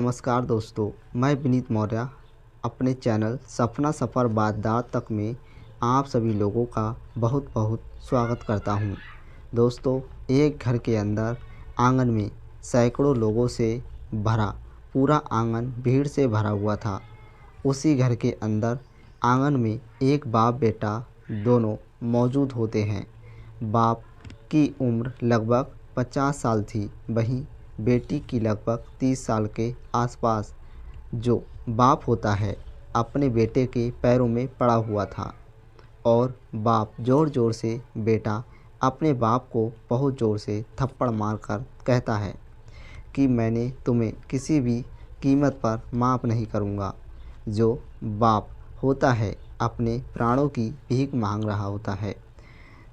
नमस्कार दोस्तों, मैं विनीत मौर्य अपने चैनल सपना सफ़र बाददार तक में आप सभी लोगों का बहुत बहुत स्वागत करता हूं। दोस्तों, एक घर के अंदर आंगन में सैकड़ों लोगों से भरा पूरा आंगन भीड़ से भरा हुआ था। उसी घर के अंदर आंगन में एक बाप बेटा दोनों मौजूद होते हैं। बाप की उम्र लगभग 50 साल थी, वहीं बेटी की लगभग 30 साल के आसपास। जो बाप होता है अपने बेटे के पैरों में पड़ा हुआ था और बाप ज़ोर ज़ोर से बेटा अपने बाप को बहुत ज़ोर से थप्पड़ मारकर कहता है कि मैंने तुम्हें किसी भी कीमत पर माफ़ नहीं करूँगा। जो बाप होता है अपने प्राणों की भीख मांग रहा होता है।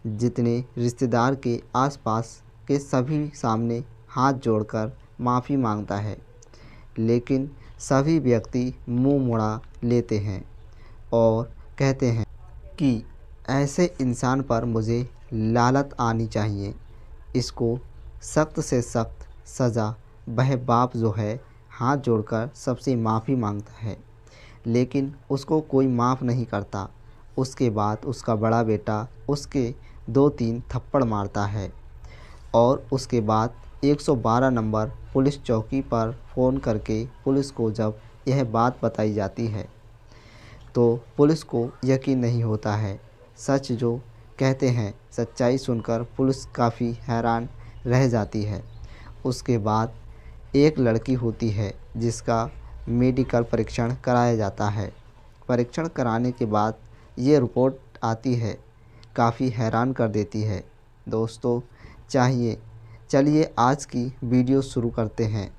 जितने रिश्तेदार के आसपास के सभी सामने हाथ जोड़कर माफ़ी मांगता है, लेकिन सभी व्यक्ति मुंह मुड़ा लेते हैं और कहते हैं कि ऐसे इंसान पर मुझे लानत आनी चाहिए। इसको सख्त से सख्त सज़ा। वह बाप जो है हाथ जोड़कर सबसे माफ़ी मांगता है, लेकिन उसको कोई माफ़ नहीं करता। उसके बाद उसका बड़ा बेटा उसके 2-3 थप्पड़ मारता है और उसके बाद 112 नंबर पुलिस चौकी पर फ़ोन करके पुलिस को जब यह बात बताई जाती है तो पुलिस को यकीन नहीं होता है। सच जो कहते हैं, सच्चाई सुनकर पुलिस काफ़ी हैरान रह जाती है। उसके बाद एक लड़की होती है जिसका मेडिकल परीक्षण कराया जाता है। परीक्षण कराने के बाद ये रिपोर्ट आती है, काफ़ी हैरान कर देती है। दोस्तों, चलिए आज की वीडियो शुरू करते हैं।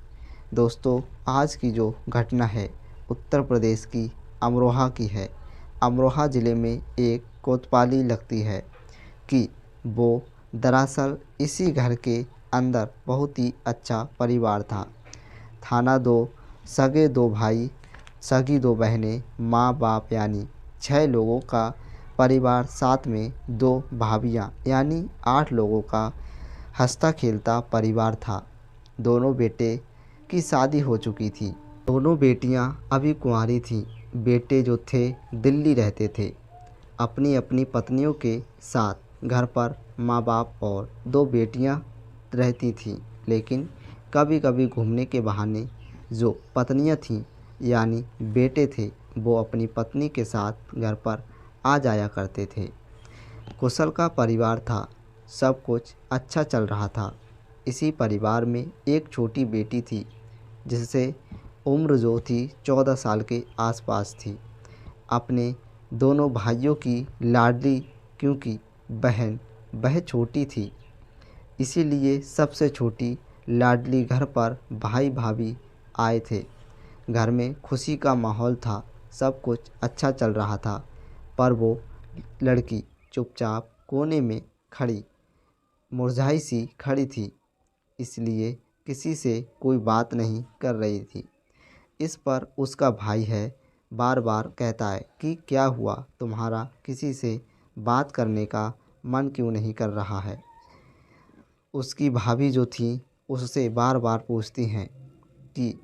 दोस्तों, आज की जो घटना है उत्तर प्रदेश की अमरोहा की है। अमरोहा ज़िले में एक कोतवाली लगती है कि वो दरअसल इसी घर के अंदर बहुत ही अच्छा परिवार था। थाना दो भाई, सगी 2 बहनें, माँ बाप यानी 6 लोगों का परिवार, साथ में 2 भाभियाँ यानी 8 लोगों का हंसता खेलता परिवार था। दोनों बेटे की शादी हो चुकी थी। दोनों बेटियां अभी कुंवारी थीं। बेटे जो थे दिल्ली रहते थे अपनी अपनी पत्नियों के साथ। घर पर माँ बाप और 2 बेटियां रहती थीं, लेकिन कभी कभी घूमने के बहाने जो पत्नियां थीं यानी बेटे थे, वो अपनी पत्नी के साथ घर पर आ जाया करते थे। कुशल का परिवार था, सब कुछ अच्छा चल रहा था। इसी परिवार में एक छोटी बेटी थी जिससे उम्र जो थी 14 साल के आसपास थी। अपने दोनों भाइयों की लाडली, क्योंकि वह छोटी थी, इसीलिए सबसे छोटी लाडली घर पर भाई भाभी आए थे। घर में खुशी का माहौल था, सब कुछ अच्छा चल रहा था, पर वो लड़की चुपचाप कोने में खड़ी, मुरझाई सी खड़ी थी, इसलिए किसी से कोई बात नहीं कर रही थी। इस पर उसका भाई है बार बार कहता है कि क्या हुआ, तुम्हारा किसी से बात करने का मन क्यों नहीं कर रहा है। उसकी भाभी जो थी उससे बार बार पूछती हैं कि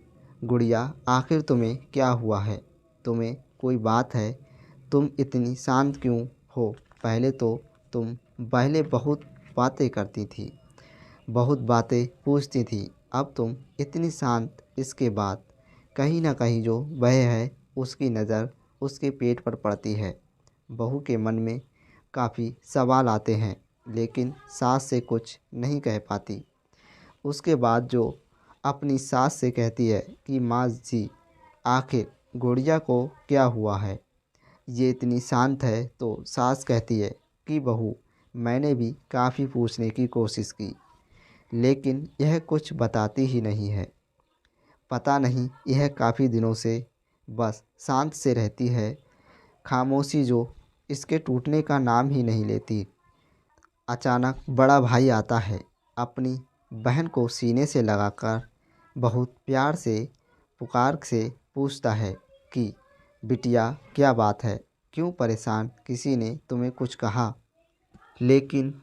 गुड़िया, आखिर तुम्हें क्या हुआ है, तुम्हें कोई बात है, तुम इतनी शांत क्यों हो। तुम पहले बहुत बातें करती थी, बहुत बातें पूछती थी, अब तुम इतनी शांत। इसके बाद कहीं ना कहीं जो वह है उसकी नज़र उसके पेट पर पड़ती है। बहू के मन में काफ़ी सवाल आते हैं, लेकिन सास से कुछ नहीं कह पाती। उसके बाद जो अपनी सास से कहती है कि माँ जी, आखिर गुड़िया को क्या हुआ है, ये इतनी शांत है। तो सास कहती है कि बहू, मैंने भी काफ़ी पूछने की कोशिश की, लेकिन यह कुछ बताती ही नहीं है। पता नहीं यह काफ़ी दिनों से बस शांत से रहती है, खामोशी जो इसके टूटने का नाम ही नहीं लेती। अचानक बड़ा भाई आता है, अपनी बहन को सीने से लगाकर बहुत प्यार से पुकार से पूछता है कि बिटिया, क्या बात है, क्यों परेशान, किसी ने तुम्हें कुछ कहा। लेकिन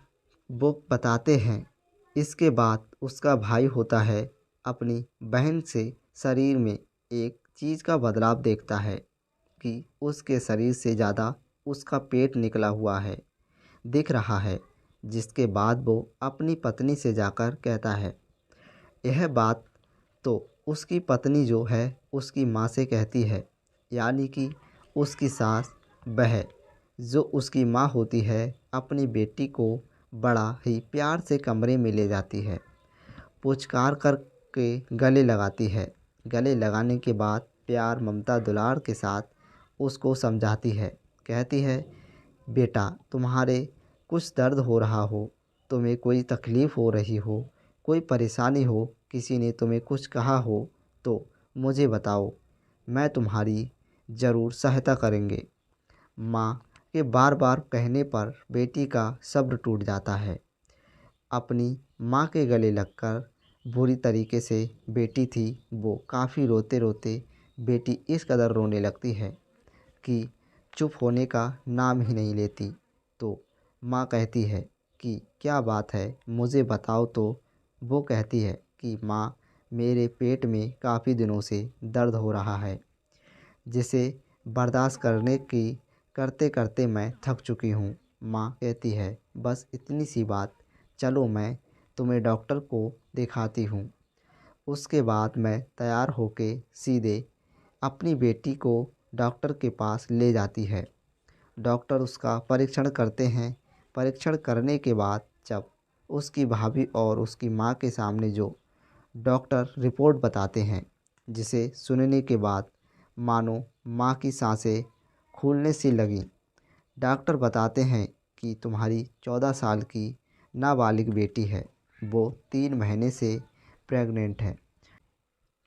वो बताते हैं। इसके बाद उसका भाई होता है अपनी बहन से शरीर में एक चीज़ का बदलाव देखता है कि उसके शरीर से ज़्यादा उसका पेट निकला हुआ है, दिख रहा है। जिसके बाद वो अपनी पत्नी से जाकर कहता है। यह बात तो उसकी पत्नी जो है उसकी माँ से कहती है, यानी कि उसकी सास, वह जो उसकी माँ होती है अपनी बेटी को बड़ा ही प्यार से कमरे में ले जाती है, पुचकार कर के गले लगाती है। गले लगाने के बाद प्यार, ममता, दुलार के साथ उसको समझाती है। कहती है, बेटा तुम्हारे कुछ दर्द हो रहा हो, तुम्हें कोई तकलीफ़ हो रही हो, कोई परेशानी हो, किसी ने तुम्हें कुछ कहा हो तो मुझे बताओ, मैं तुम्हारी ज़रूर सहायता करेंगे। माँ के बार बार कहने पर बेटी का सब्र टूट जाता है। अपनी माँ के गले लगकर बुरी तरीके से बेटी थी वो काफ़ी रोते रोते बेटी इस कदर रोने लगती है कि चुप होने का नाम ही नहीं लेती। तो माँ कहती है कि क्या बात है, मुझे बताओ। तो वो कहती है कि माँ, मेरे पेट में काफ़ी दिनों से दर्द हो रहा है, जिसे बर्दाश्त करने की करते करते मैं थक चुकी हूँ। माँ कहती है, बस इतनी सी बात, चलो मैं तुम्हें डॉक्टर को दिखाती हूँ। उसके बाद मैं तैयार होके सीधे अपनी बेटी को डॉक्टर के पास ले जाती है। डॉक्टर उसका परीक्षण करते हैं। परीक्षण करने के बाद जब उसकी भाभी और उसकी माँ के सामने जो डॉक्टर रिपोर्ट बताते हैं, जिसे सुनने के बाद मानो माँ की सांसें फूलने सी लगीं। डॉक्टर बताते हैं कि तुम्हारी 14 साल की नाबालिग बेटी है, वो 3 महीने से प्रेग्नेंट है।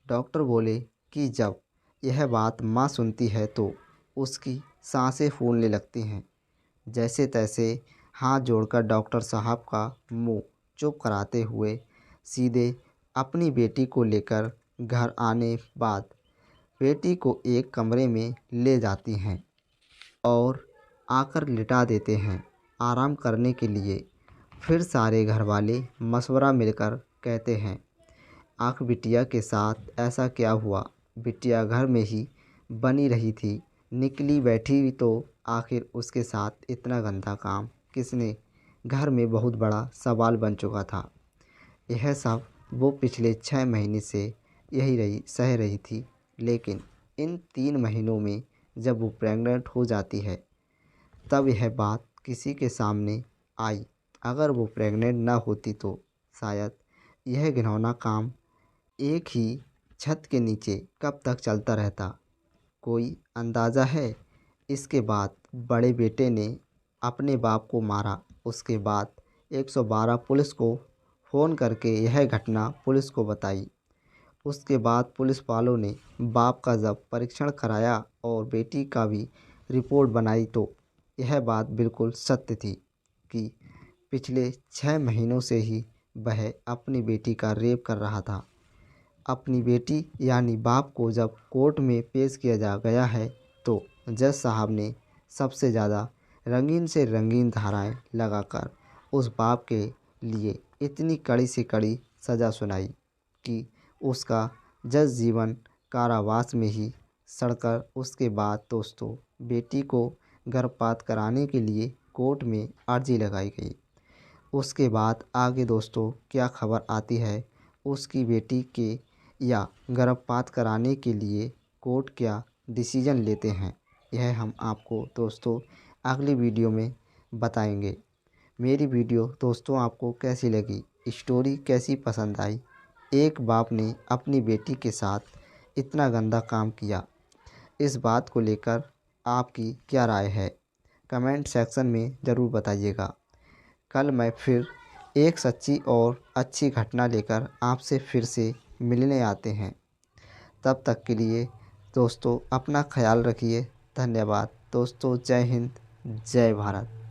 डॉक्टर बोले कि जब यह बात माँ सुनती है तो उसकी सांसें फूलने लगती हैं। जैसे तैसे हाथ जोड़कर डॉक्टर साहब का मुंह चुप कराते हुए सीधे अपनी बेटी को लेकर घर आने बाद बेटी को एक कमरे में ले जाती हैं और आकर लिटा देते हैं आराम करने के लिए। फिर सारे घर वाले मशवरा मिलकर कहते हैं, आख बिटिया के साथ ऐसा क्या हुआ? बिटिया घर में ही बनी रही थी, निकली बैठी तो आखिर उसके साथ इतना गंदा काम किसने? घर में बहुत बड़ा सवाल बन चुका था। यह सब वो पिछले 6 महीने से यही सह रही थी। लेकिन इन 3 महीनों में जब वो प्रेग्नेंट हो जाती है तब यह बात किसी के सामने आई। अगर वो प्रेग्नेंट ना होती तो शायद यह घिनौना काम एक ही छत के नीचे कब तक चलता रहता, कोई अंदाज़ा है? इसके बाद बड़े बेटे ने अपने बाप को मारा। उसके बाद 112 पुलिस को फ़ोन करके यह घटना पुलिस को बताई। उसके बाद पुलिस वालों ने बाप का जब परीक्षण कराया और बेटी का भी रिपोर्ट बनाई तो यह बात बिल्कुल सत्य थी कि पिछले 6 महीनों से ही वह अपनी बेटी का रेप कर रहा था। अपनी बेटी यानी बाप को जब कोर्ट में पेश किया जा गया है तो जज साहब ने सबसे ज़्यादा रंगीन से रंगीन धाराएं लगाकर उस बाप के लिए इतनी कड़ी से कड़ी सज़ा सुनाई कि उसका जज जीवन कारावास में ही सड़कर। उसके बाद दोस्तों बेटी को गर्भपात कराने के लिए कोर्ट में अर्जी लगाई गई। उसके बाद आगे दोस्तों क्या खबर आती है, उसकी बेटी के या गर्भपात कराने के लिए कोर्ट क्या डिसीजन लेते हैं, यह हम आपको दोस्तों अगली वीडियो में बताएंगे। मेरी वीडियो दोस्तों आपको कैसी लगी, स्टोरी कैसी पसंद आई? एक बाप ने अपनी बेटी के साथ इतना गंदा काम किया, इस बात को लेकर आपकी क्या राय है? कमेंट सेक्शन में ज़रूर बताइएगा। कल मैं फिर एक सच्ची और अच्छी घटना लेकर आपसे फिर से मिलने आते हैं। तब तक के लिए दोस्तों अपना ख्याल रखिए। धन्यवाद दोस्तों। जय हिंद, जय भारत।